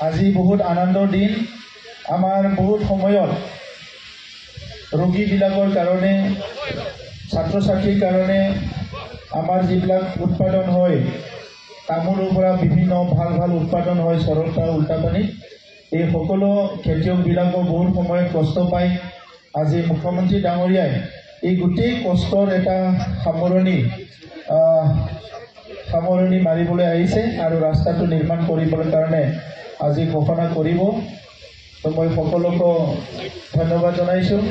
আজি বহুত আনন্দৰ দিন। আমাৰ বহুত সময়ত ৰোগীবিলাকৰ কাৰণে, ছাত্ৰ ছাত্ৰীৰ কাৰণে আমাৰ যিবিলাক উৎপাদন হয়, তামোলৰ পৰা বিভিন্ন ভাল ভাল উৎপাদন হয় চৰতা উল্টাপানীত, এই সকলো খেতিয়কবিলাকৰ বহুত সময়ত কষ্ট পায়। আজি মুখ্যমন্ত্ৰী ডাঙৰীয়াই এই গোটেই কষ্টৰ এটা সামৰণি মাৰিবলৈ আহিছে আৰু ৰাস্তাটো নিৰ্মাণ কৰিবলৈ কাৰণে আজি ঘোষণা কৰিব। তো মই সকলোকে ধন্যবাদ জনাইছোঁ,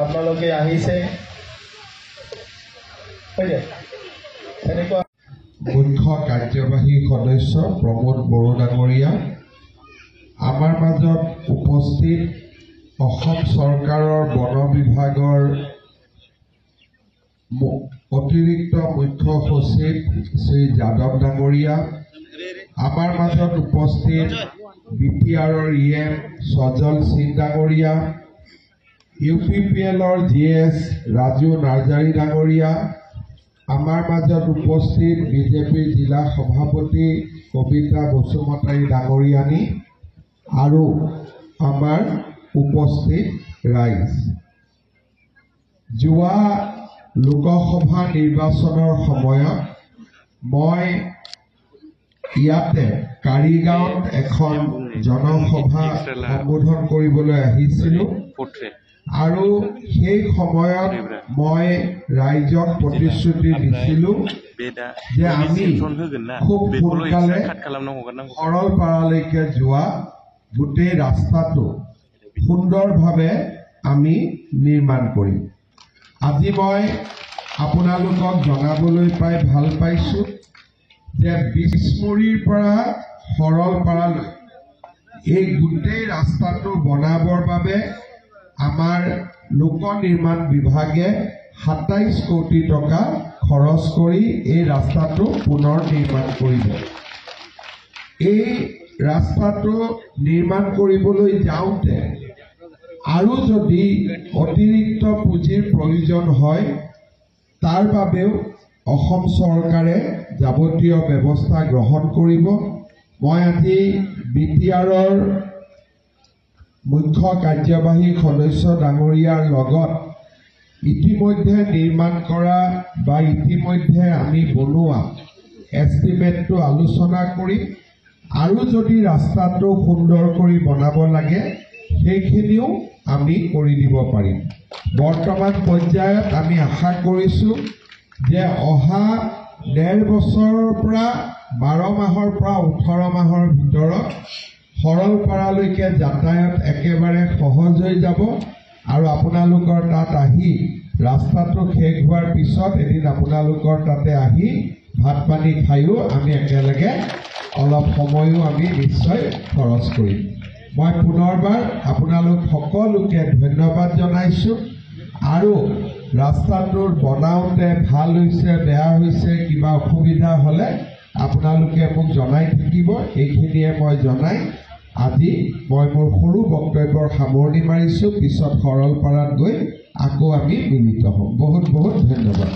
আপোনালোকে আহিছে। এনেকুৱা মুখ্য কাৰ্যবাহী সদস্য প্ৰমোদ বড়ো ডাঙৰীয়া, আমাৰ মাজত উপস্থিত অসম চৰকাৰৰ বন বিভাগৰ অতিৰিক্ত মুখ্য সচিব শ্ৰী যাদৱ ডাঙৰীয়া, আমাৰ মাজত উপস্থিত BPRৰ EM সজল সিং ডাঙৰীয়া, UPPLৰ GS ৰাজু নাৰ্জাৰী ডাঙৰীয়া, আমাৰ মাজত উপস্থিত বিজেপিৰ জিলা সভাপতি কবিতা বসুমতাৰী ডাঙৰীয়ানী আৰু আমাৰ উপস্থিত ৰাইজ। যোৱা লোকসভা নিৰ্বাচনৰ সময়ত মই ইয়াতে কাৰিগাঁৱত এখন জনসভা সম্বোধন কৰিবলৈ আহিছিলোঁ আৰু সেই সময়ত মই ৰাইজক প্ৰতিশ্ৰুতি দিছিলোঁ যে আমি খুব সোনকালে সৰলপাৰালৈকে যোৱা গোটেই ৰাস্তাটো সুন্দৰভাৱে আমি নিৰ্মাণ কৰিম। আজি মই আপোনালোকক জনাবলৈ পাই ভাল পাইছোঁ যে বিষ্ণুৰীৰ পৰা সৰলপাৰালৈ এই গোটেই ৰাস্তাটো বনাবৰ বাবে আমাৰ লোক নিৰ্মাণ বিভাগে ২৭ কোটি টকা খৰচ কৰি এই ৰাস্তাটো পুনৰ নিৰ্মাণ কৰিব। এই ৰাস্তাটো নিৰ্মাণ কৰিবলৈ যাওঁতে আৰু যদি অতিৰিক্ত পুঁজিৰ প্ৰয়োজন হয়, তাৰ বাবেও অসম চৰকাৰে যাৱতীয় ব্যৱস্থা গ্ৰহণ কৰিব। মই আজি BPRৰ মুখ্য কাৰ্যবাহী সদস্য ডাঙৰীয়াৰ লগত ইতিমধ্যে নিৰ্মাণ কৰা বা ইতিমধ্যে আমি বনোৱা এষ্টিমেটটো আলোচনা কৰিম আৰু যদি ৰাস্তাটো সুন্দৰ কৰি বনাব লাগে সেইখিনিও আমি কৰি দিব পাৰিম। বৰ্তমান পৰ্যায়ত আমি আশা কৰিছোঁ যে অহা ১.৫ বছৰৰ পৰা ১২ মাহৰ পৰা ১৮ মাহৰ ভিতৰত সৰলপাৰালৈকে যাতায়াত একেবাৰে সহজ হৈ যাব আৰু আপোনালোকৰ তাত আহি ৰাস্তাটো শেষ হোৱাৰ পিছত এদিন আপোনালোকৰ তাতে আহি ভাত পানী খায়ো আমি একেলগে অলপ সময়ো আমি নিশ্চয় খৰচ কৰিম। মই পুনৰবাৰ আপোনালোক সকলোকে ধন্যবাদ জনাইছোঁ আৰু ৰাস্তাটোৰ বনাওঁতে ভাল হৈছে বেয়া হৈছে কিবা অসুবিধা হ'লে আপোনালোকে মোক জনাই থাকিব। এইখিনিয়ে মই জনাই আজি মই মোৰ সৰু বক্তব্যৰ সামৰণি মাৰিছোঁ। পিছত সৰলপাৰাত গৈ আকৌ আমি মিলিত হ'ম। বহুত বহুত ধন্যবাদ।